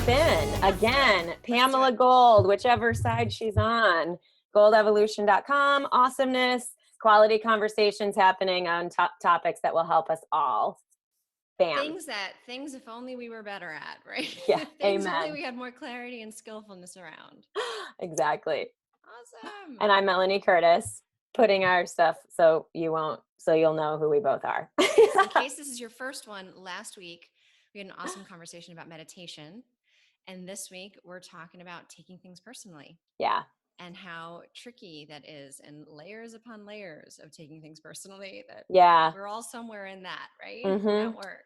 jump in. Again, Pamela Gold, whichever side she's on, goldevolution.com, awesomeness, quality conversations happening on topics that will help us all. Bam. Things if only we were better at, right? Yeah, Things amen. only we had more clarity and skillfulness around. Exactly. Awesome. And I'm Melanie Curtis, putting our stuff so you'll know who we both are. In case this is your first one, last week we had an awesome conversation about meditation. And this week we're talking about taking things personally. Yeah. And how tricky that is, and layers upon layers of taking things personally, that we're all somewhere in that, right? Mm-hmm. In that work.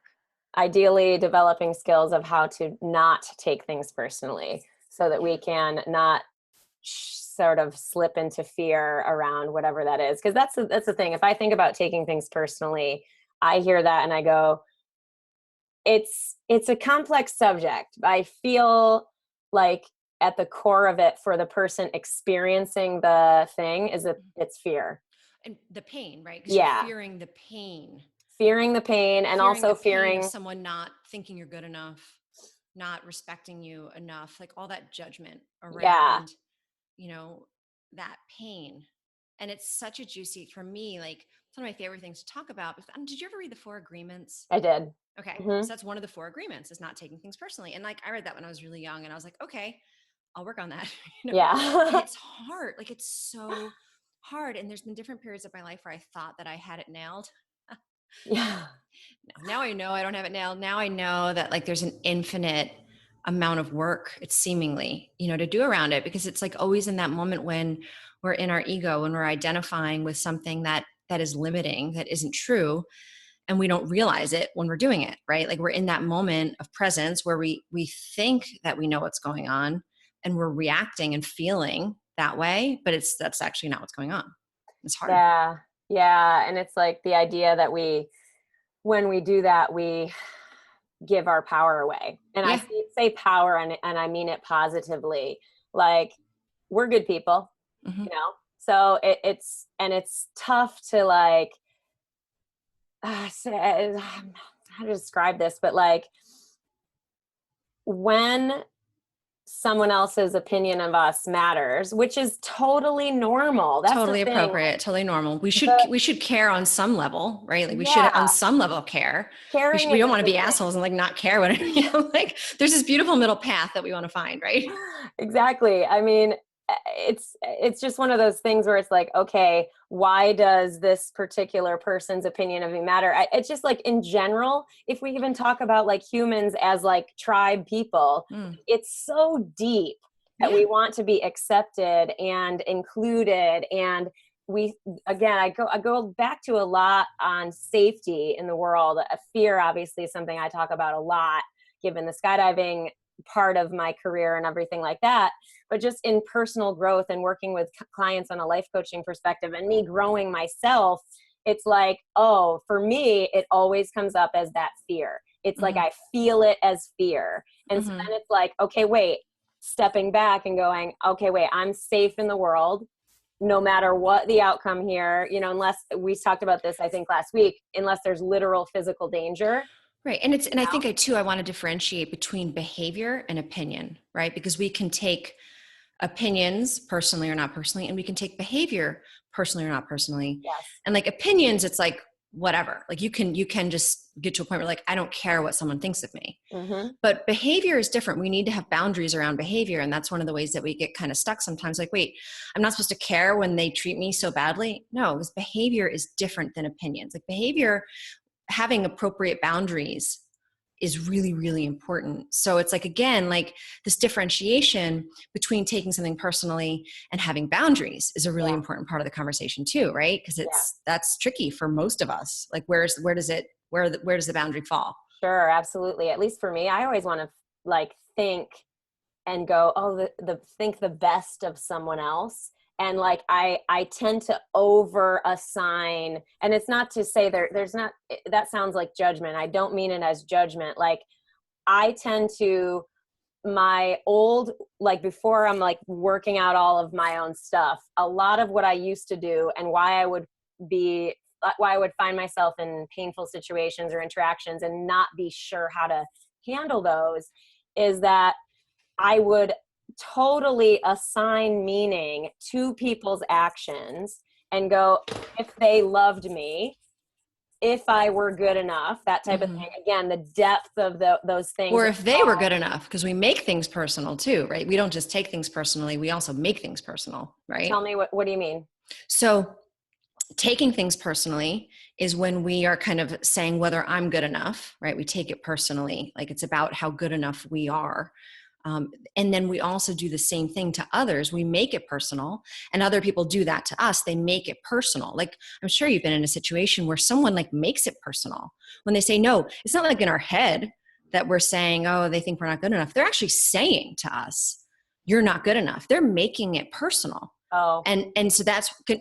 Ideally developing skills of how to not take things personally so that we can not sort of slip into fear around whatever that is. Because that's the thing. If I think about taking things personally, I hear that and I go, it's a complex subject. I feel like at the core of it for the person experiencing the thing is that it's fear. And the pain, right? Because Yeah. you're fearing the pain. Fearing the pain and also fearing someone not thinking you're good enough, not respecting you enough, like all that judgment around, that pain. And it's such a juicy, for me, like it's one of my favorite things to talk about. Did you ever read the 4 Agreements? I did. Okay. Mm-hmm. So that's one of the 4 agreements, is not taking things personally. And like, I read that when I was really young and I was like, okay, I'll work on that. Yeah. And it's hard. Like, it's so hard. And there's been different periods of my life where I thought that I had it nailed. Yeah. Now I know I don't have it nailed. Now I know that like there's an infinite amount of work, it's seemingly, to do around it, because it's like always in that moment when we're in our ego, when we're identifying with something that is limiting, that isn't true, and we don't realize it when we're doing it, right? Like we're in that moment of presence where we think that we know what's going on and we're reacting and feeling that way, but that's actually not what's going on. It's hard. Yeah. And it's like the idea that when we do that, we give our power away. And I say power and I mean it positively. Like, we're good people, so it's tough to like, how to describe this, but like when someone else's opinion of us matters, which is totally normal. That's totally appropriate, totally normal. We should care on some level, right? Like we should on some level care. We don't want to be assholes and like not care what like there's this beautiful middle path that we want to find, right? Exactly. I mean, it's just one of those things where it's like, okay, why does this particular person's opinion of me matter? It's just like in general, if we even talk about like humans as like tribe people, it's so deep that we want to be accepted and included. And I go back to a lot on safety in the world. Fear, obviously, is something I talk about a lot, given the skydiving part of my career and everything like that. But just in personal growth and working with clients on a life coaching perspective and me growing myself, it's like, oh, for me, it always comes up as that fear. It's like I feel it as fear. And so then it's like, okay, wait, stepping back and going, okay, wait, I'm safe in the world, no matter what the outcome here, unless we talked about this, I think last week, unless there's literal physical danger. Right. And I think I want to differentiate between behavior and opinion, right? Because we can take opinions personally or not personally, and we can take behavior personally or not personally. Yes. And like opinions, it's like whatever. Like you can just get to a point where like I don't care what someone thinks of me. But behavior is different. We need to have boundaries around behavior, and that's one of the ways that we get kind of stuck sometimes. Like, wait, I'm not supposed to care when they treat me so badly. No, because behavior is different than opinions. Like behavior, having appropriate boundaries is really, really important. So it's like, again, like this differentiation between taking something personally and having boundaries is a really important part of the conversation too, right? Because that's tricky for most of us. Like where does the boundary fall? Sure, absolutely. At least for me, I always want to like think and go, oh, think the best of someone else. And like, I tend to over assign, and it's not to say there's not, that sounds like judgment. I don't mean it as judgment. Like I tend to, my old, like before I'm like working out all of my own stuff, a lot of what I used to do and why I would find myself in painful situations or interactions and not be sure how to handle those is that I would totally assign meaning to people's actions and go, if they loved me, if I were good enough, that type of thing. Again, the depth of those things. Or if they were good enough, because we make things personal too, right? We don't just take things personally, we also make things personal, right? Tell me, what do you mean? So taking things personally is when we are kind of saying whether I'm good enough, right? We take it personally, like it's about how good enough we are. And then we also do the same thing to others. We make it personal, and other people do that to us. They make it personal. Like, I'm sure you've been in a situation where someone like makes it personal when they say no. It's not like in our head that we're saying, oh, they think we're not good enough. They're actually saying to us, you're not good enough. They're making it personal. Oh, And so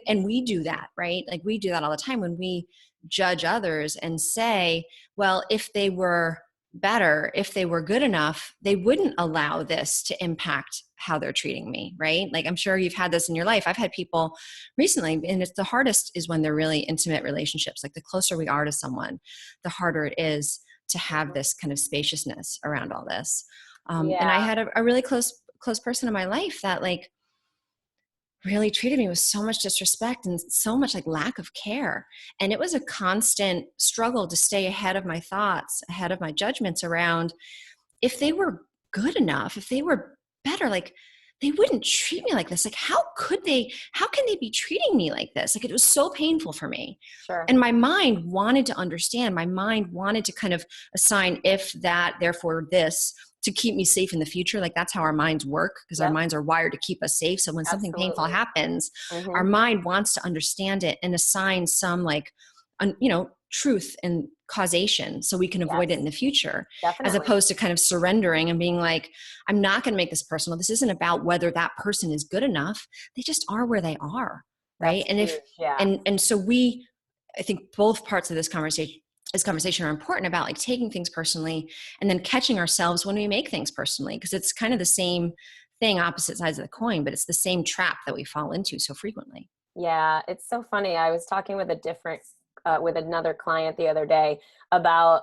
and we do that, right? Like we do that all the time when we judge others and say, well, if they were better, if they were good enough, they wouldn't allow this to impact how they're treating me, right? Like I'm sure you've had this in your life. I've had people recently, and it's the hardest is when they're really intimate relationships. Like the closer we are to someone, the harder it is to have this kind of spaciousness around all this. And I had a really close person in my life that like really treated me with so much disrespect and so much like lack of care. And it was a constant struggle to stay ahead of my thoughts, ahead of my judgments around if they were good enough, if they were better, like they wouldn't treat me like this. Like how can they be treating me like this? Like it was so painful for me. sure. And my mind wanted to understand, my mind wanted to kind of assign if, that, therefore this, to keep me safe in the future. Like that's how our minds work, because our minds are wired to keep us safe. So when something painful happens, our mind wants to understand it and assign some like, truth and causation so we can avoid it in the future. Definitely. As opposed to kind of surrendering and being like, I'm not going to make this personal. This isn't about whether that person is good enough. They just are where they are. Right. That's huge. And so I think both parts of this conversation are important about like taking things personally and then catching ourselves when we make things personally, because it's kind of the same thing, opposite sides of the coin, but it's the same trap that we fall into so frequently. Yeah, it's so funny. I was talking with with another client the other day about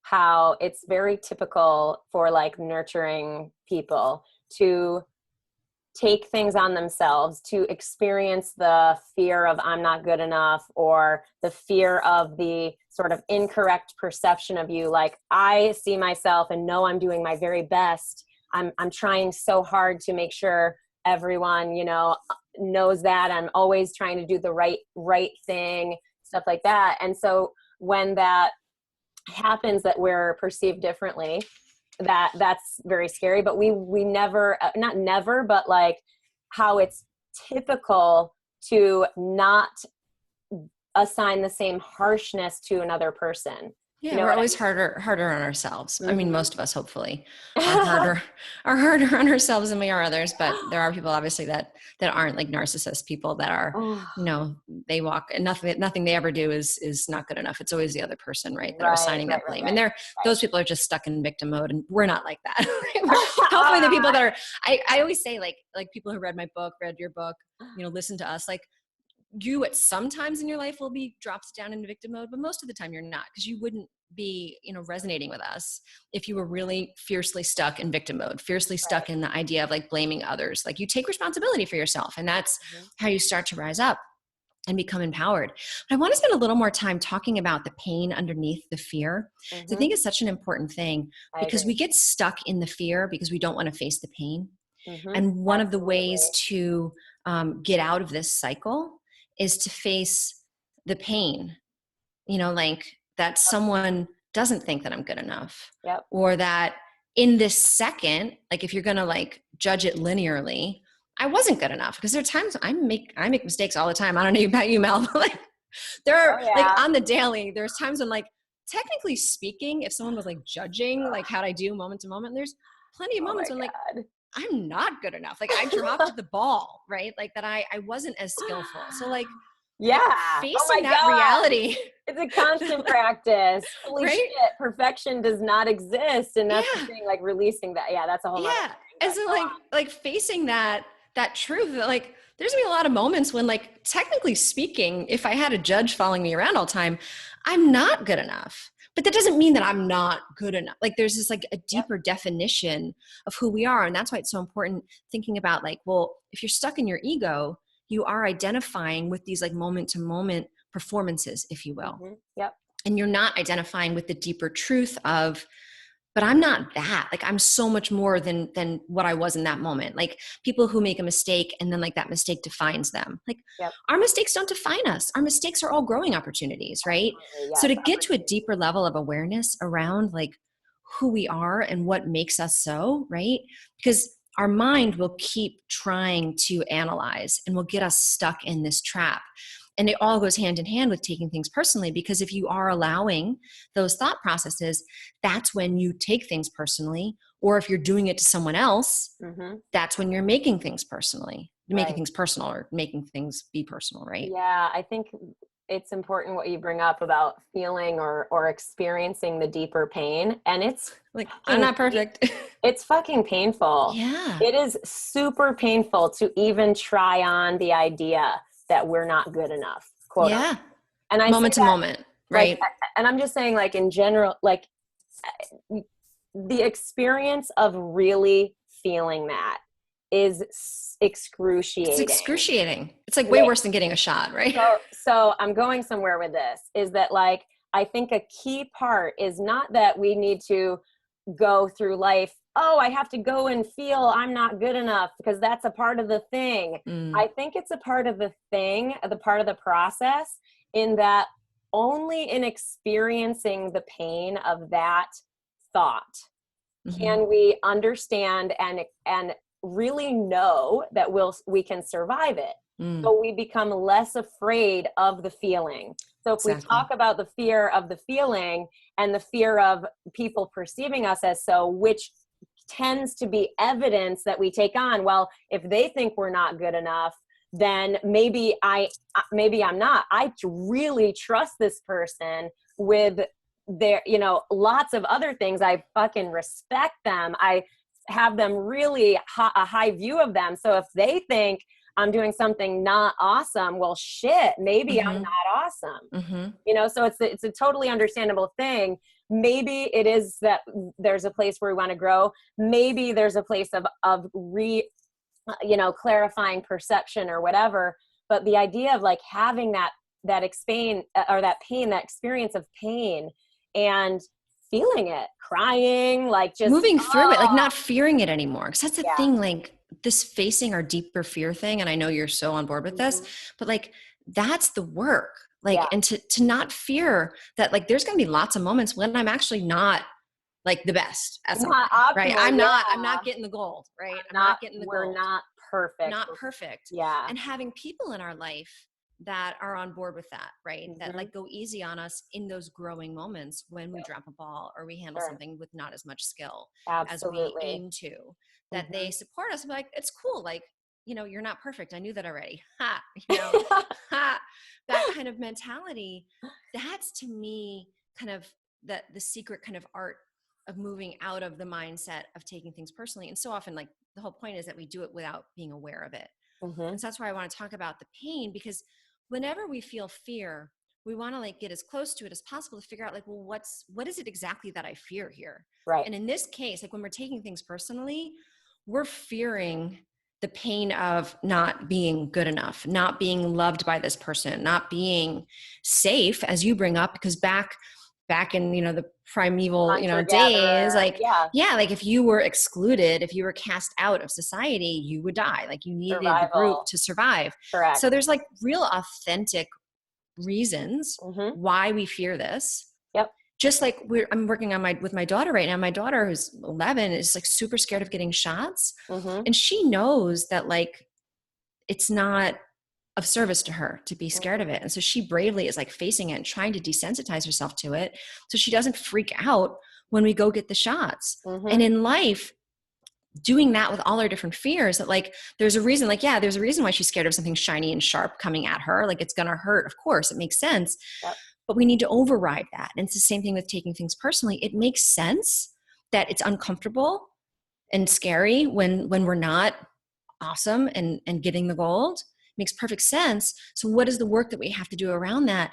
how it's very typical for like nurturing people to take things on themselves, to experience the fear of I'm not good enough, or the fear of the sort of incorrect perception of you. Like I see myself and know I'm doing my very best. I'm trying so hard to make sure everyone, knows that I'm always trying to do the right thing, stuff like that. And so when that happens, that we're perceived differently, that's very scary. But we never, not never, but like how it's typical to not assign the same harshness to another person. Yeah, we're always harder on ourselves. I mean, most of us hopefully are harder on ourselves than we are others, but there are people obviously that aren't like narcissist people that are, they walk and nothing they ever do is not good enough. It's always the other person, right? That are assigning that blame. And those people are just stuck in victim mode, and we're not like that. Hopefully the people that are, I always say like people who read my book, read your book, listen to us, like, you at some times in your life will be dropped down into victim mode, but most of the time you're not, because you wouldn't be, resonating with us if you were really fiercely stuck in victim mode, fiercely stuck in the idea of like blaming others. Like you take responsibility for yourself, and that's how you start to rise up and become empowered. But I want to spend a little more time talking about the pain underneath the fear. So I think it's such an important thing, because we get stuck in the fear because we don't want to face the pain. And one of the ways to get out of this cycle is to face the pain, like that someone doesn't think that I'm good enough, or that in this second, like if you're going to like judge it linearly, I wasn't good enough. Because there are times I make mistakes all the time. I don't know about you, Mel, but like there are like on the daily, there's times when like, technically speaking, if someone was like judging like how I do moment to moment, there's plenty of moments when like, I'm not good enough. Like I dropped the ball, right? Like that I wasn't as skillful. So like, facing that reality. It's a constant practice. Holy shit, perfection does not exist. And that's the thing, like releasing that. Yeah, that's a whole other thing. And so like facing that truth, that like, there's gonna be a lot of moments when like, technically speaking, if I had a judge following me around all the time, I'm not good enough. But that doesn't mean that I'm not good enough. Like there's this like a deeper definition of who we are. And that's why it's so important thinking about like, well, if you're stuck in your ego, you are identifying with these like moment to moment performances, if you will. Yep. And you're not identifying with the deeper truth of, but I'm not that. Like I'm so much more than what I was in that moment. Like people who make a mistake and then like that mistake defines them. Like Yep. our mistakes don't define us. Our mistakes are all growing opportunities, right? Yes, So to get to a deeper level of awareness around like who we are and what makes us so, right? Because our mind will keep trying to analyze and will get us stuck in this trap. And it all goes hand in hand with taking things personally, because if you are allowing those thought processes, that's when you take things personally. Or if you're doing it to someone else, that's when you're making things personally, making things personal or making things be personal, right? Yeah, I think it's important what you bring up about feeling or experiencing the deeper pain. And it's like, I'm not perfect. It's fucking painful. Yeah. It is super painful to even try on the idea that we're not good enough, quote unquote. And I moment to moment, right? Like, and I'm just saying, like, in general, like the experience of really feeling that is excruciating. It's excruciating. It's like way worse than getting a shot, right? So I'm going somewhere with this, is that like, I think a key part is not that we need to go through life, oh, I have to go and feel I'm not good enough, because that's a part of the thing. I think it's a part of the thing, the part of the process, in that only in experiencing the pain of that thought can we understand and really know that we can survive it. So we become less afraid of the feeling. So if we talk about the fear of the feeling and the fear of people perceiving us as so, which tends to be evidence that we take on, well, if they think we're not good enough, then maybe I'm not. I really trust this person with their, lots of other things. I fucking respect them. I have them really a high view of them. So if they think I'm doing something not awesome, well, shit, maybe I'm not awesome. So it's a totally understandable thing. Maybe it is that there's a place where we want to grow. Maybe there's a place of clarifying perception or whatever. But the idea of like having that pain, that experience of pain, and feeling it, crying, like just moving through it, like not fearing it anymore. Because that's the thing, like this facing our deeper fear thing. And I know you're so on board with this, but like that's the work. Like, and to not fear that, like, there's going to be lots of moments when I'm actually not like the best at something, right? I'm not getting the gold, right? I'm not getting the gold. We're not perfect. Not perfect. Yeah. And having people in our life that are on board with that, right? That like go easy on us in those growing moments when we drop a ball or we handle something with not as much skill as we aim to, that they support us and be like, it's cool. Like, you're not perfect. I knew that already. That kind of mentality, that's to me kind of the secret kind of art of moving out of the mindset of taking things personally. And so often, like, the whole point is that we do it without being aware of it. And so that's why I want to talk about the pain, because whenever we feel fear, we want to like get as close to it as possible to figure out like, well, what is it exactly that I fear here? Right. And in this case, like when we're taking things personally, we're fearing the pain of not being good enough, not being loved by this person, not being safe, as you bring up, because back in, the primeval, days, like, like if you were excluded, if you were cast out of society, you would die. Like you needed the group to survive. Correct. So there's like real authentic reasons why we fear this. Yep. Just like I'm working with my daughter right now. My daughter, who's 11, is like super scared of getting shots. And she knows that like, it's not of service to her to be scared of it. And so she bravely is like facing it and trying to desensitize herself to it, so she doesn't freak out when we go get the shots. And in life, doing that with all our different fears, that like, there's a reason why she's scared of something shiny and sharp coming at her. Like it's going to hurt. Of course, it makes sense. Yep. But we need to override that. And it's the same thing with taking things personally. It makes sense that it's uncomfortable and scary when we're not awesome and getting the gold. makes perfect sense. So what is the work that we have to do around that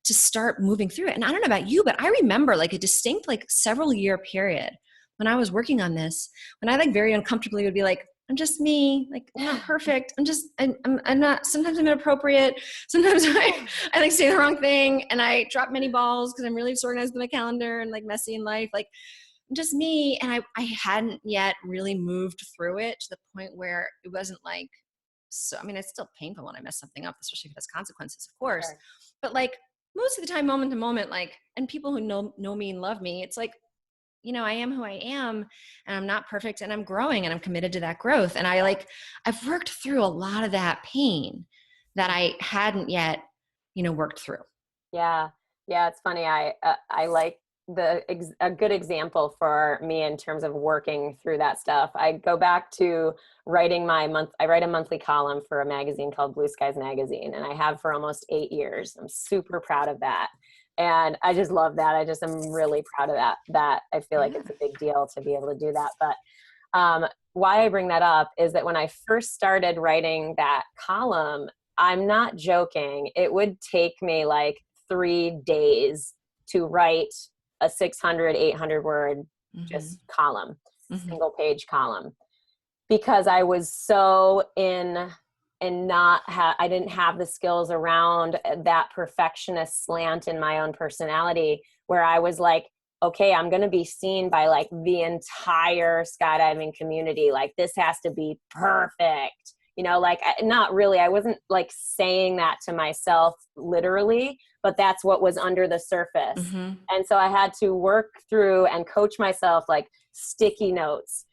to start moving through it? And I don't know about you, but I remember like a distinct, like several year period when I was working on this, when I like very uncomfortably would be like, I'm just me. Like, I'm not perfect. I'm not, sometimes I'm inappropriate. Sometimes I like say the wrong thing and I drop many balls because I'm really disorganized with my calendar and like messy in life. Like, I'm just me. And I hadn't yet really moved through it to the point where it wasn't like, so, I mean, it's still painful when I mess something up, especially if it has consequences, of course. Sure. But like most of the time, moment to moment, like, and people who know me and love me, it's like, I am who I am and I'm not perfect and I'm growing and I'm committed to that growth. And I've worked through a lot of that pain that I hadn't yet, worked through. Yeah. Yeah. It's funny. I like a good example for me in terms of working through that stuff. I go back to I write a monthly column for a magazine called Blue Skies Magazine, and I have for almost 8 years. I'm super proud of that. And I just love that. I'm really proud of that I feel like it's a big deal to be able to do that. But why I bring that up is that when I first started writing that column, I'm not joking, it would take me like 3 days to write a 600, 800 word just column, single page column, because I was so in and I didn't have the skills around that perfectionist slant in my own personality, where I was like, okay, I'm going to be seen by like the entire skydiving community. Like, this has to be perfect. Like, not really. I wasn't like saying that to myself literally, but that's what was under the surface. And so I had to work through and coach myself, like sticky notes.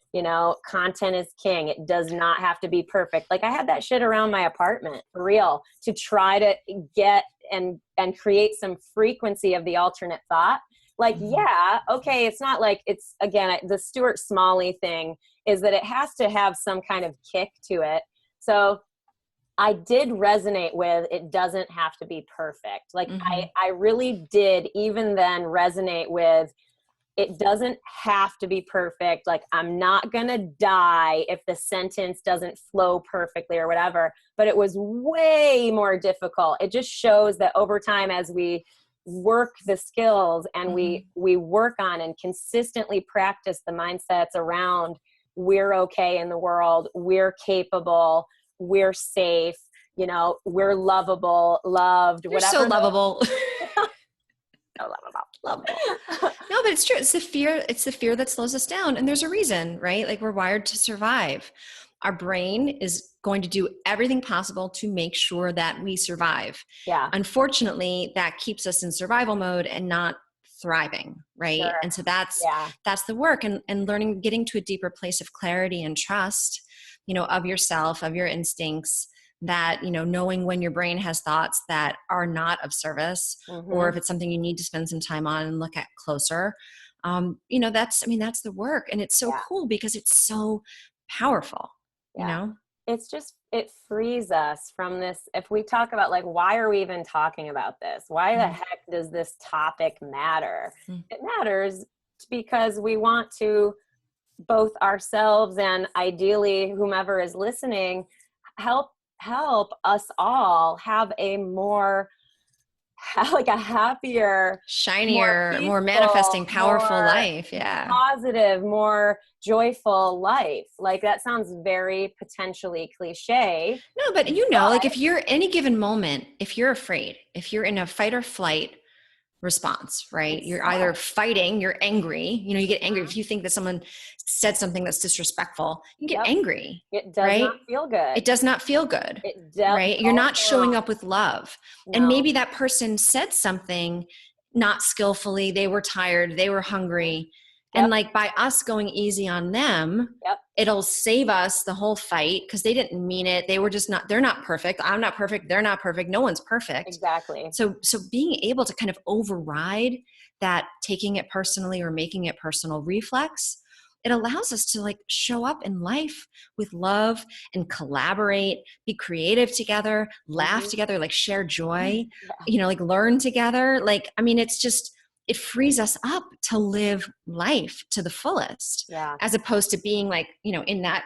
Content is king. It does not have to be perfect. Like, I had that shit around my apartment for real to try to get and create some frequency of the alternate thought. Like, yeah, okay, it's not like it's, again, the Stuart Smalley thing is that it has to have some kind of kick to it. So I did resonate with, it doesn't have to be perfect. Like, I really did even then resonate with, it doesn't have to be perfect. Like, I'm not going to die if the sentence doesn't flow perfectly or whatever. But it was way more difficult. It just shows that over time, as we work the skills and we work on and consistently practice the mindsets around, we're okay in the world, we're capable, we're safe, we're lovable, loved, You're whatever. so lovable. So lovable. No, but it's true. It's the fear that slows us down. And there's a reason, right? Like, we're wired to survive. Our brain is going to do everything possible to make sure that we survive. Yeah. Unfortunately, that keeps us in survival mode and not thriving, right? Sure. And so that's the work, and learning, getting to a deeper place of clarity and trust, of yourself, of your instincts, that, knowing when your brain has thoughts that are not of service, or if it's something you need to spend some time on and look at closer, that's the work. And it's so cool because it's so powerful, It's just, it frees us from this. If we talk about like, why are we even talking about this? Why the heck does this topic matter? It matters because we want to, both ourselves and ideally whomever is listening, help us all have a more, like a happier, shinier, more more peaceful, manifesting, powerful more life. Yeah. Positive, more joyful life. Like, that sounds very potentially cliche. No, but like, if you're any given moment, if you're afraid, if you're in a fight or flight response, right? You're either fighting, you're angry, you get angry. If you think that someone said something that's disrespectful, you get angry. It does not feel good. It does not feel good, right? You're not showing up with love. No. And maybe that person said something not skillfully. They were tired, they were hungry. And like, by us going easy on them, it'll save us the whole fight, because they didn't mean it. They were just not, they're not perfect. I'm not perfect. They're not perfect. No one's perfect. Exactly. So being able to kind of override that taking it personally or making it personal reflex, it allows us to like show up in life with love and collaborate, be creative together, laugh together, like share joy, like learn together. Like, it's just, it frees us up to live life to the fullest, as opposed to being like, in that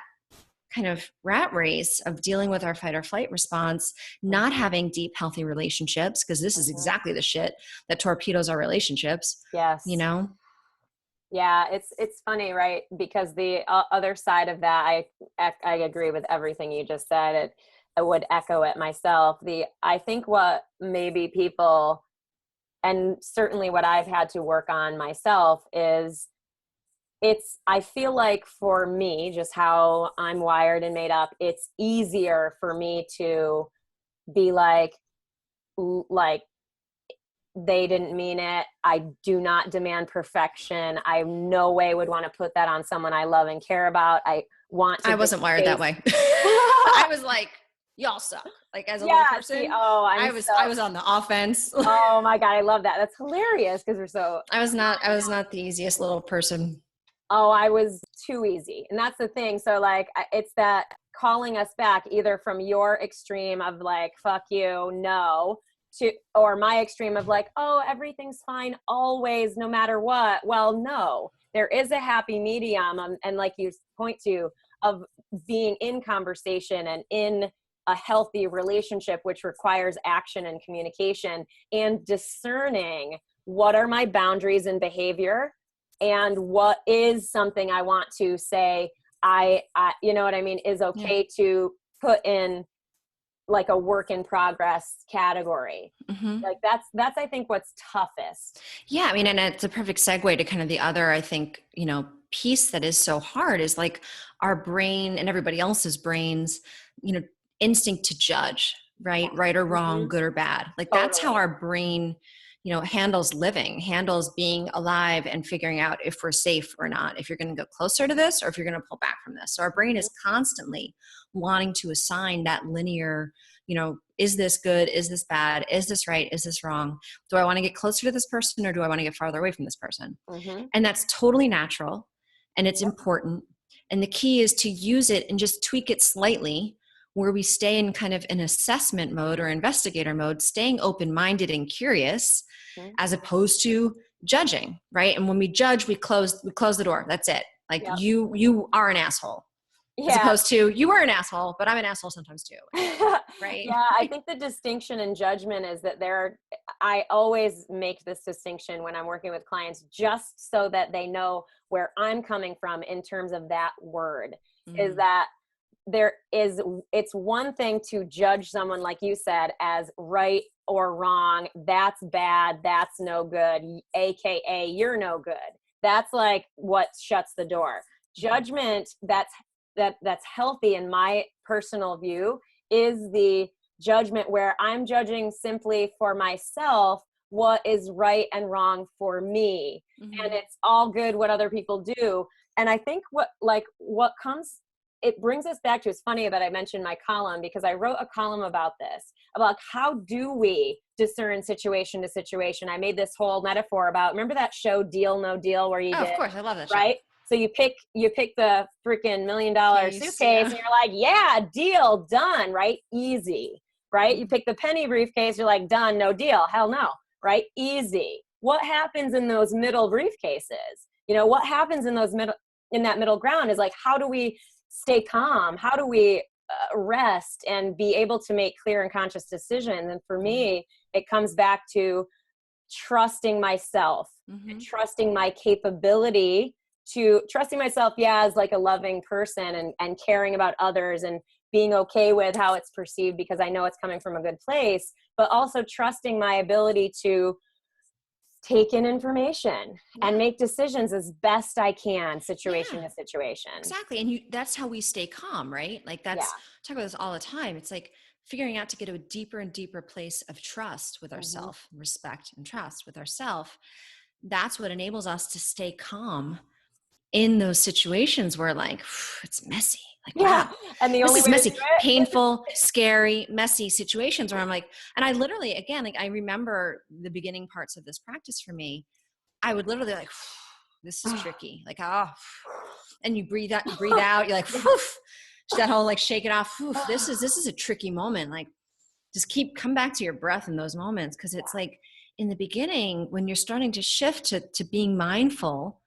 kind of rat race of dealing with our fight or flight response, not having deep, healthy relationships, because this is exactly the shit that torpedoes our relationships, Yes. you know? Yeah, it's funny, right? Because the other side of that, I agree with everything you just said. I would echo it myself. I think what maybe people, and certainly what I've had to work on myself, is I feel like for me, just how I'm wired and made up, it's easier for me to be like they didn't mean it. I do not demand perfection. I no way would want to put that on someone I love and care about. I wasn't wired that way. I was like, y'all suck. Like as a little person, see, I was on the offense. oh my God, I love that. That's hilarious because we're so. I was not the easiest little person. Oh, I was too easy. And that's the thing. So like, it's that calling us back either from your extreme of like, fuck you, no, or my extreme of like, oh, everything's fine always, no matter what. Well, no, there is a happy medium. And like you point to, of being in conversation and in a healthy relationship, which requires action and communication and discerning what are my boundaries and behavior and what is something I want to say, I you know what I mean, is okay to put in like a work in progress category. Like that's I think what's toughest. Yeah, I mean, and it's a perfect segue to kind of the other, I think, piece that is so hard is like our brain and everybody else's brains, instinct to judge, right or wrong, good or bad. Like that's how our brain, handles living, handles being alive and figuring out if we're safe or not, if you're going to go closer to this or if you're going to pull back from this. So our brain is constantly wanting to assign that linear, is this good? Is this bad? Is this right? Is this wrong? Do I want to get closer to this person or do I want to get farther away from this person? And that's totally natural and it's important. And the key is to use it and just tweak it slightly where we stay in kind of an assessment mode or investigator mode, staying open-minded and curious as opposed to judging, right? And when we judge, we close the door. That's it. Like you are an asshole. As opposed to you were an asshole, but I'm an asshole sometimes too. Right? Yeah, I think the distinction in judgment is that I always make this distinction when I'm working with clients just so that they know where I'm coming from in terms of that word, is that it's one thing to judge someone, like you said, as right or wrong. That's bad. That's no good. AKA you're no good. That's like what shuts the door. Judgment that's healthy in my personal view is the judgment where I'm judging simply for myself what is right and wrong for me. And it's all good what other people do. And I think it brings us back to, it's funny that I mentioned my column because I wrote a column about this, about how do we discern situation to situation. I made this whole metaphor about, remember that show Deal No Deal where you did? Of course, I love that show. Right? So you pick the freaking $1 million suitcase and you're like, yeah, deal, done, right? Easy, right? You pick the penny briefcase, you're like, done, no deal. Hell no, right? Easy. What happens in those middle briefcases? What happens in that middle ground is like, how do we stay calm? How do we rest and be able to make clear and conscious decisions? And for me, it comes back to trusting myself, and trusting my capability trusting myself, as like a loving person and caring about others and being okay with how it's perceived because I know it's coming from a good place, but also trusting my ability to take in information and make decisions as best I can, situation to situation. Exactly. And that's how we stay calm, right? Like I talk about this all the time. It's like figuring out to get to a deeper and deeper place of trust with ourselves, respect and trust with ourselves. That's what enables us to stay calm in those situations where like, it's messy. Like, wow, and the only this is messy, painful, scary, messy situations where I'm like, and I literally, again, like I remember the beginning parts of this practice for me, I would literally like, this is tricky. Like, and you breathe out, you're like, that whole like shake it off. This is a tricky moment. Like just come back to your breath in those moments. Cause it's like in the beginning when you're starting to shift to being mindful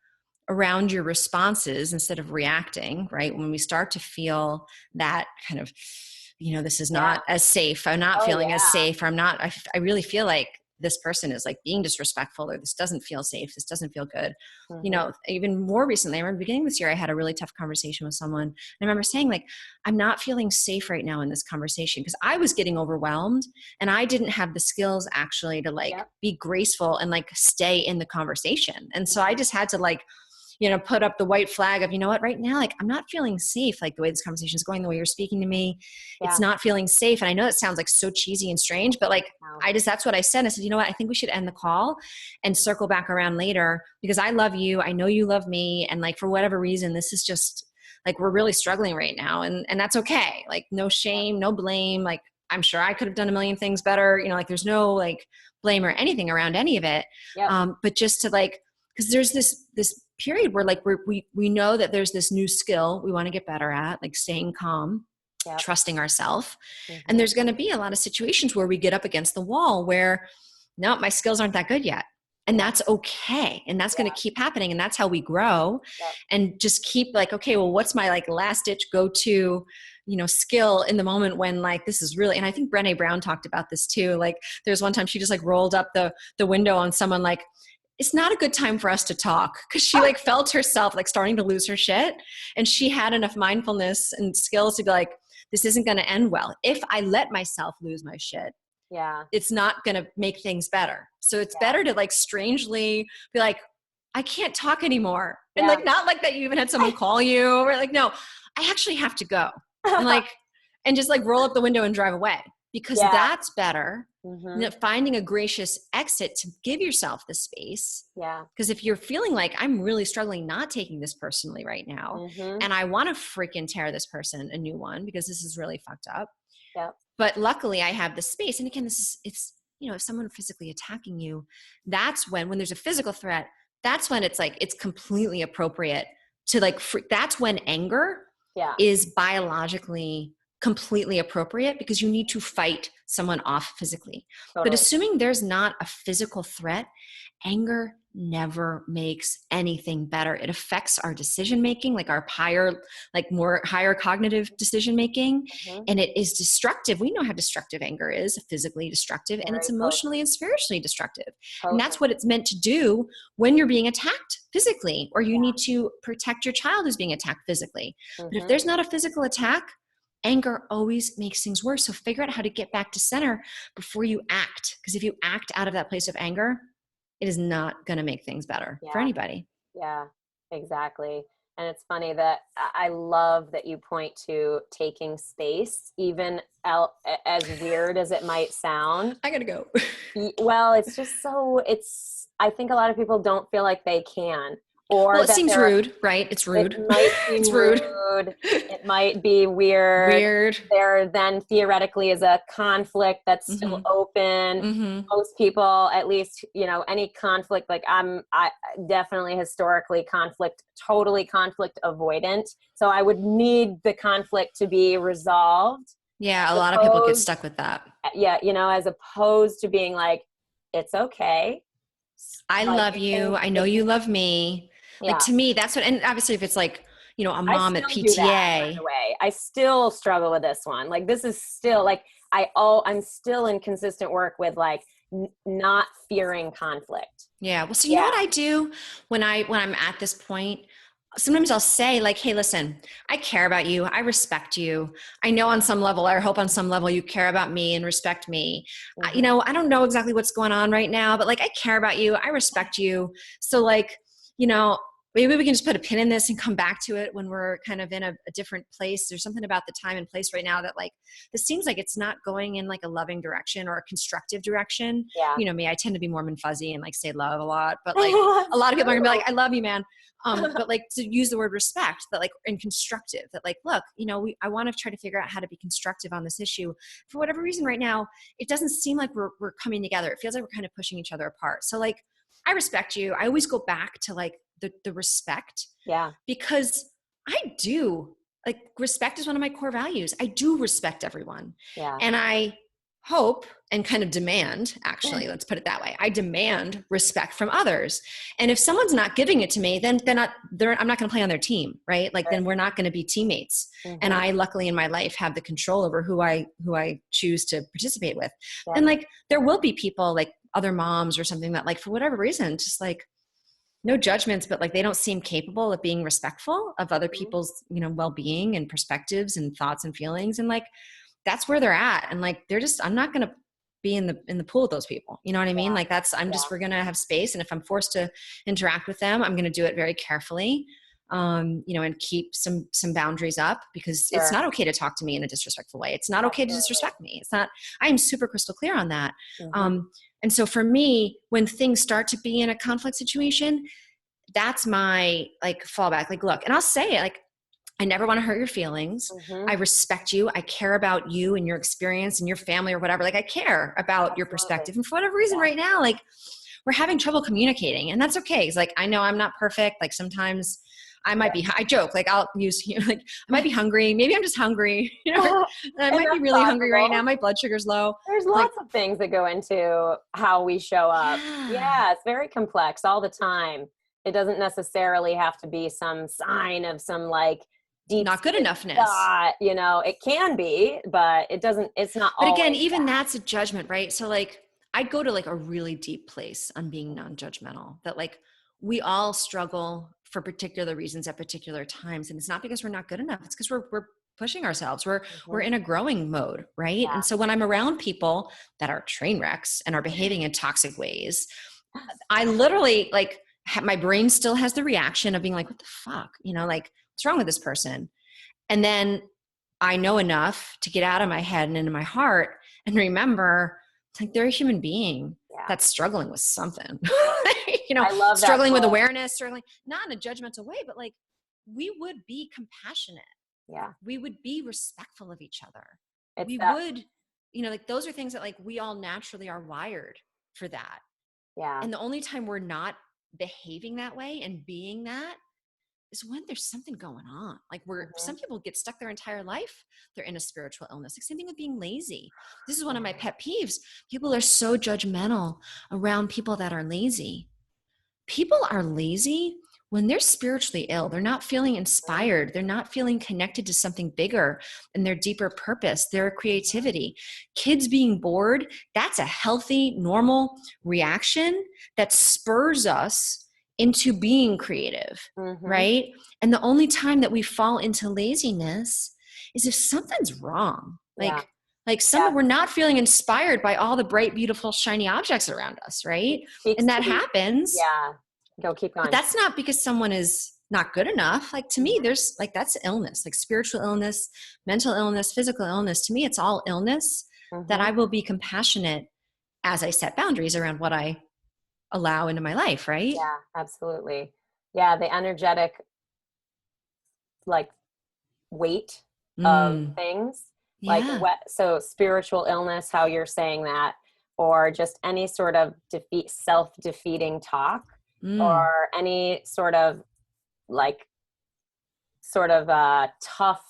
around your responses instead of reacting, right? When we start to feel that kind of, this is not as safe. I'm not feeling as safe. Or I really feel like this person is like being disrespectful, or this doesn't feel safe. This doesn't feel good. Even more recently, I remember beginning this year, I had a really tough conversation with someone. And I remember saying like, I'm not feeling safe right now in this conversation because I was getting overwhelmed and I didn't have the skills actually to like be graceful and like stay in the conversation. And so I just had to like, put up the white flag of, right now, like I'm not feeling safe. Like the way this conversation is going, the way you're speaking to me, it's not feeling safe. And I know it sounds like so cheesy and strange, but like, that's what I said. I said, I think we should end the call and circle back around later because I love you. I know you love me. And like, for whatever reason, this is just like, we're really struggling right now. And that's okay. Like no shame, no blame. Like I'm sure I could have done a million things better. Like there's no like blame or anything around any of it. But just to like, because there's this period where like we know that there's this new skill we want to get better at, like staying calm, trusting ourselves. And there's going to be a lot of situations where we get up against the wall where, no, my skills aren't that good yet. And that's okay. And that's going to keep happening. And that's how we grow and just keep like, okay, well, what's my like last ditch go-to, skill in the moment when like, this is really, and I think Brené Brown talked about this too. Like there's one time she just like rolled up the window on someone like, it's not a good time for us to talk because she like felt herself like starting to lose her shit. And she had enough mindfulness and skills to be like, this isn't going to end well. If I let myself lose my shit, it's not going to make things better. So it's better to like strangely be like, I can't talk anymore. And like, not like that you even had someone call you or like, no, I actually have to go. And like, and just like roll up the window and drive away because that's better. Finding a gracious exit to give yourself the space. Because if you're feeling like I'm really struggling not taking this personally right now, and I want to freaking tear this person a new one because this is really fucked up. But luckily I have the space. And again, it's if someone physically attacking you, that's when there's a physical threat, that's when it's like, it's completely appropriate to like, that's when anger is biologically completely appropriate because you need to fight someone off physically. But assuming there's not a physical threat, anger never makes anything better. It affects our decision-making, like our higher cognitive decision-making. And it is destructive. We know how destructive anger is, physically destructive, and it's emotionally and spiritually destructive. And that's what it's meant to do when you're being attacked physically, or you need to protect your child who's being attacked physically. But if there's not a physical attack, anger always makes things worse. So figure out how to get back to center before you act. Because if you act out of that place of anger, it is not going to make things better for anybody. Yeah, exactly. And it's funny that I love that you point to taking space, even as weird as it might sound. I got to go. Well, it's just I think a lot of people don't feel like they can. Or it seems rude, right? It's rude. It might be it's rude. It might be weird. There then theoretically is a conflict that's still open. Most people, at least, any conflict, like I definitely historically totally conflict avoidant. So I would need the conflict to be resolved. Yeah. A lot of people get stuck with that. Yeah. As opposed to being like, it's okay. I love you. I know you love me. Like to me, that's what, and obviously if it's like, a mom at PTA. By the way, I still struggle with this one. Like this is still like, I'm still in consistent work with like not fearing conflict. Yeah. Well, so you know what I do when I'm at this point? Sometimes I'll say like, hey, listen, I care about you. I respect you. I know on some level, I hope on some level you care about me and respect me. I don't know exactly what's going on right now, but like, I care about you. I respect you. So like, maybe we can just put a pin in this and come back to it when we're kind of in a different place. There's something about the time and place right now that like, this seems like it's not going in like a loving direction or a constructive direction. Me, I tend to be warm and fuzzy and like say love a lot, but like a lot of people are gonna be like, I love you, man. But like to use the word respect, that like and constructive, that like, look, I want to try to figure out how to be constructive on this issue. For whatever reason right now, it doesn't seem like we're coming together. It feels like we're kind of pushing each other apart. So like, I respect you. I always go back to like the respect. Yeah. Because I do, like, respect is one of my core values. I do respect everyone. Yeah. And I hope and kind of demand, actually, let's put it that way. I demand respect from others. And if someone's not giving it to me, then I'm not going to play on their team, right? Like, then we're not going to be teammates. And I, luckily in my life, have the control over who I choose to participate with. And like, there will be people like other moms or something that, like, for whatever reason, just like, no judgments, but like, they don't seem capable of being respectful of other people's, well-being and perspectives and thoughts and feelings. And like, that's where they're at. And like, I'm not going to be in the pool with those people. You know what I mean? Like, we're going to have space. And if I'm forced to interact with them, I'm going to do it very carefully, and keep some boundaries up, because it's not okay to talk to me in a disrespectful way. It's not okay to disrespect me. I am super crystal clear on that. And so for me, when things start to be in a conflict situation, that's my like fallback. Like, look, and I'll say it, like, I never want to hurt your feelings. I respect you. I care about you and your experience and your family or whatever. Like, I care about your perspective. And for whatever reason right now, like, we're having trouble communicating, and that's okay. It's like, I know I'm not perfect. Like, sometimes I joke, like, I'll use, like, I might be hungry. Maybe I'm just hungry. I might be really hungry right now. My blood sugar's low. There's lots of things that go into how we show up. Yeah, it's very complex all the time. It doesn't necessarily have to be some sign of some like deep not good enoughness. Thought, it can be, but it's not. But again, even that's a judgment, right? So like, I'd go to like a really deep place on being non-judgmental, that like, we all struggle for particular reasons at particular times. And it's not because we're not good enough. It's because we're pushing ourselves. We're in a growing mode, right? Yeah. And so when I'm around people that are train wrecks and are behaving in toxic ways, I literally like, my brain still has the reaction of being like, what the fuck? Like, what's wrong with this person? And then I know enough to get out of my head and into my heart and remember, like, they're a human being that's struggling with something. I love struggling with awareness, struggling, not in a judgmental way, but like, we would be compassionate. Yeah. We would be respectful of each other. Would, like, those are things that like, we all naturally are wired for that. Yeah. And the only time we're not behaving that way and being that is when there's something going on. Like, some people get stuck their entire life. They're in a spiritual illness. Like, same thing with being lazy. This is one of my pet peeves. People are so judgmental around people that are lazy. People are lazy when they're spiritually ill. They're not feeling inspired. They're not feeling connected to something bigger and their deeper purpose, their creativity. Kids being bored, that's a healthy, normal reaction that spurs us into being creative, right? And the only time that we fall into laziness is if something's wrong. Like we're not feeling inspired by all the bright, beautiful, shiny objects around us, right? And that happens. Yeah. Go, keep going. But that's not because someone is not good enough. Like, to me, there's like, that's illness, like spiritual illness, mental illness, physical illness. To me, it's all illness that I will be compassionate as I set boundaries around what I allow into my life, right? Yeah, absolutely. Yeah, the energetic like weight of things. Like so spiritual illness, how you're saying that, or just any sort of self-defeating talk, or any sort of tough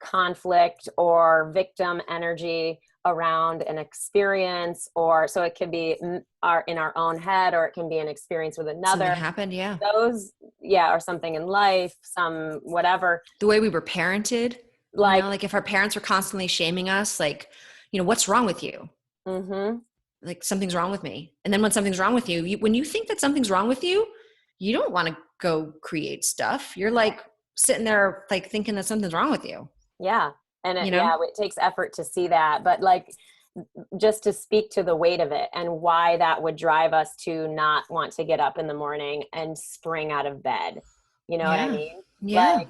conflict or victim energy around an experience, or so it could be in our own head, or it can be an experience with another. Something happened, yeah. Those, or something in life, some whatever. The way we were parented, like if our parents were constantly shaming us, like, what's wrong with you? Like, something's wrong with me. And then when something's wrong with you, when you think that something's wrong with you, you don't want to go create stuff. You're like sitting there, like, thinking that something's wrong with you. Yeah. And it takes effort to see that, but like, just to speak to the weight of it and why that would drive us to not want to get up in the morning and spring out of bed. You know what I mean? Yeah. Like,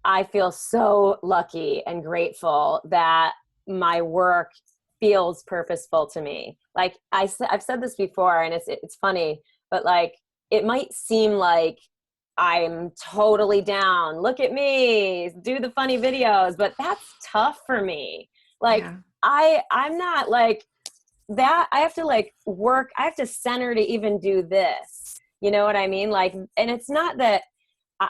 I feel so lucky and grateful that my work feels purposeful to me. Like, I've said this before, and it's funny, but like, it might seem like I'm totally down. Look at me, do the funny videos, but that's tough for me. Like, I'm not like that. I have to like work. I have to center to even do this. You know what I mean? Like, and it's not that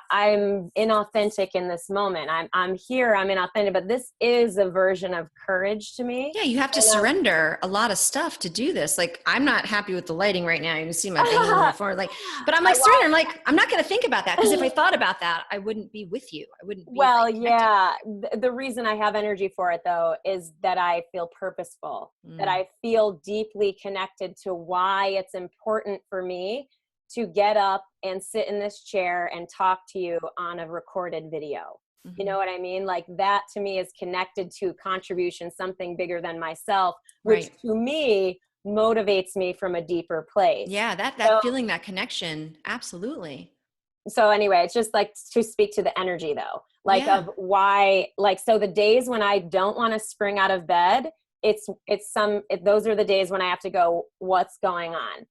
I'm inauthentic in this moment. I'm here, I'm inauthentic, but this is a version of courage to me. Yeah, you have to And, surrender a lot of stuff to do this. Like, I'm not happy with the lighting right now. You can see my banging on the floor. Like, but I'm like, surrender. I'm like, I'm not going to think about that, because if I thought about that, I wouldn't be with you. I wouldn't be well, like connected. yeah. The reason I have energy for it though is that I feel purposeful, that I feel deeply connected to why it's important for me to get up and sit in this chair and talk to you on a recorded video. You know what I mean? Like, that to me is connected to contribution, something bigger than myself, which Right. to me motivates me from a deeper place. Yeah, that So, feeling, that connection, absolutely. so anyway, it's just like to speak to the energy though, like Yeah. of why, like, so the days when I don't want to spring out of bed, those are the days when I have to go, what's going on?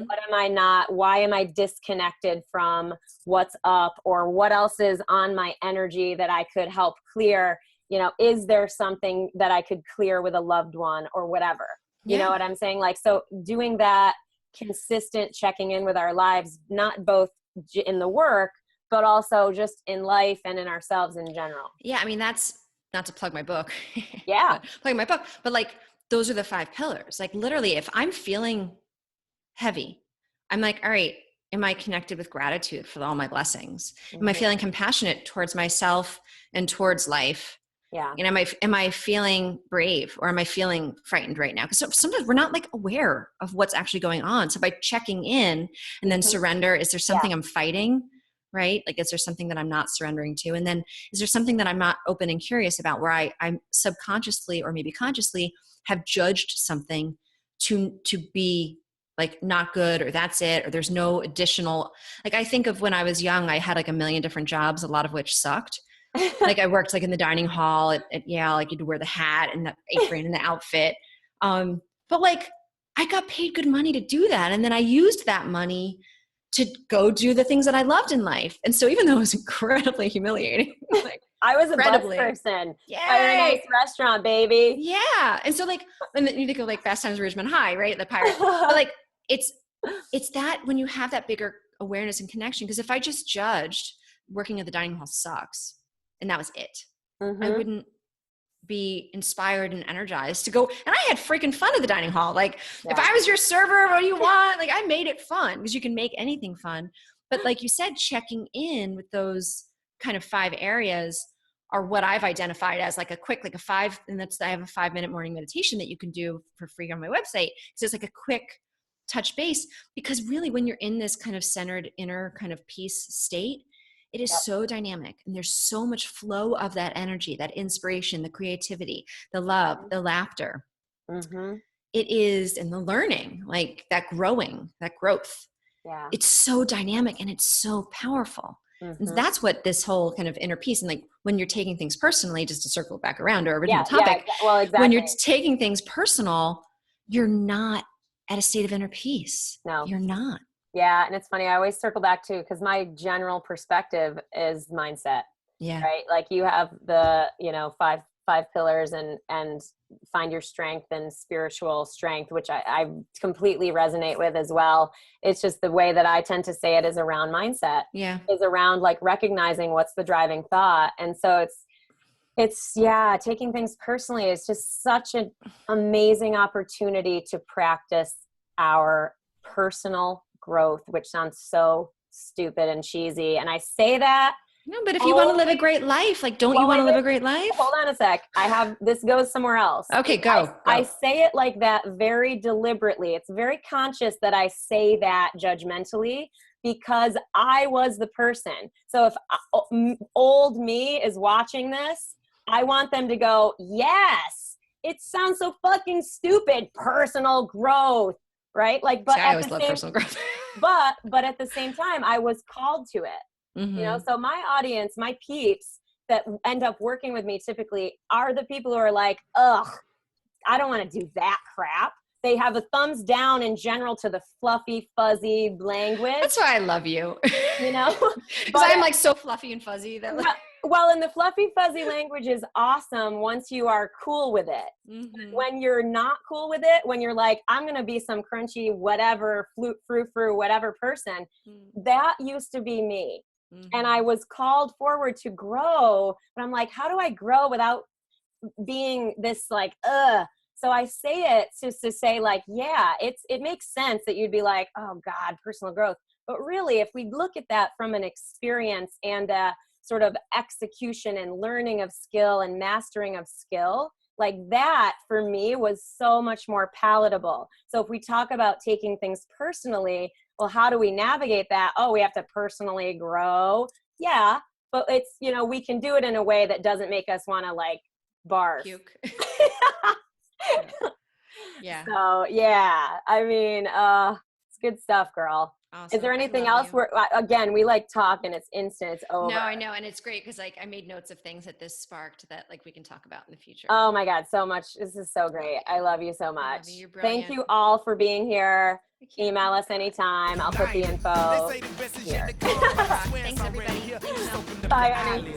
What am I not, why am I disconnected from what's up, or what else is on my energy that I could help clear? You know, is there something that I could clear with a loved one or whatever? You know Yeah. what I'm saying? Like, so doing that consistent checking in with our lives, not both in the work, but also just in life and in ourselves in general. Yeah. I mean, that's not to plug my book, Yeah. but plugging my book, but like, those are the 5 pillars. Like, literally, if I'm feeling heavy, I'm like, all right, am I connected with gratitude for all my blessings? Am I Mm-hmm. feeling compassionate towards myself and towards life? Yeah. And am I feeling brave, or am I feeling frightened right now? Because sometimes we're not like aware of what's actually going on. So by checking in and then Mm-hmm. surrender, is there Yeah. something I'm fighting? Right? Like, is there something that I'm not surrendering to? And then is there something that I'm not open and curious about, where I'm subconsciously or maybe consciously have judged something to be like not good, or that's it, or there's no additional, like, I think of when I was young, I had like a million different jobs, a lot of which sucked. Like, I worked like in the dining hall at Yale, like you'd wear the hat and the apron and the outfit. But like, I got paid good money to do that. And then I used that money to go do the things that I loved in life. And so even though it was incredibly humiliating, like I was a bus incredibly, person at a nice yay. restaurant, baby. Yeah. And so like, and then you think of like Fast Times at Ridgemont High, right? The pirate, but like, it's that when you have that bigger awareness and connection, because if I just judged working at the dining hall sucks, and that was it, I Mm-hmm. wouldn't be inspired and energized to go. And I had freaking fun at the dining hall. Like, if Yeah. I was your server, what do you want? Like, I made it fun, because you can make anything fun. But like you said, checking in with those kind of 5 areas are what I've identified as like a quick, like a 5, and I have a 5-minute morning meditation that you can do for free on my website. So it's like a quick touch base, because really when you're in this kind of centered inner kind of peace state, it is Yep. so dynamic, and there's so much flow of that energy, that inspiration, the creativity, the love, the laughter. Mm-hmm. It is, and the learning, like that growing, that growth. Yeah. It's so dynamic and it's so powerful. And Mm-hmm. that's what this whole kind of inner peace, and like when you're taking things personally, just to circle back around to our original Yeah. Yeah. topic, Well, when exactly. you're taking things personal, you're not at a state of inner peace. No. You're not. Yeah. And it's funny. I always circle back to, because my general perspective is mindset, Yeah. right? Like, you have the, five pillars, and find your strength and spiritual strength, which I completely resonate with as well. It's just the way that I tend to say it is around mindset, Yeah. is around like recognizing what's the driving thought. And so it's taking things personally is just such an amazing opportunity to practice our personal growth, which sounds so stupid and cheesy. And I say that. No, but if you want to live a great life, like, don't you want to live a great life? Hold on a sec. This goes somewhere else. Okay, go. I say it like that very deliberately. It's very conscious that I say that judgmentally, because I was the person. So if old me is watching this, I want them to go, yes, it sounds so fucking stupid. Personal growth, right? Like, but See, I always love personal growth. but at the same time, I was called to it. Mm-hmm. So my audience, my peeps that end up working with me typically are the people who are like, ugh, I don't want to do that crap. They have a thumbs down in general to the fluffy, fuzzy language. That's why I love you. Because I'm like so fluffy and fuzzy that like... Well, and the fluffy, fuzzy language is awesome once you are cool with it. Mm-hmm. When you're not cool with it, when you're like, I'm going to be some crunchy, whatever, frou-frou, whatever person, that used to be me. And I was called forward to grow, but I'm like, how do I grow without being this like, ugh? So I say it just to say like, yeah, it makes sense that you'd be like, oh God, personal growth. But really, if we look at that from an experience and a sort of execution and learning of skill and mastering of skill, like that for me was so much more palatable. So if we talk about taking things personally, well, how do we navigate that? Oh, we have to personally grow. Yeah, but it's, you know, we can do it in a way that doesn't make us want to like barf. Puke. Yeah. So yeah, I mean, it's good stuff, girl. Awesome. Is there anything else? Again, we like talk and it's instant, it's over. No, I know. And it's great because like I made notes of things that this sparked that like we can talk about in the future. Oh my God, so much. This is so great. I love you so much. You're brilliant. Thank you all for being here. Email us anytime. I'll put the info here. Thanks everybody. Thanks, Bye, honey.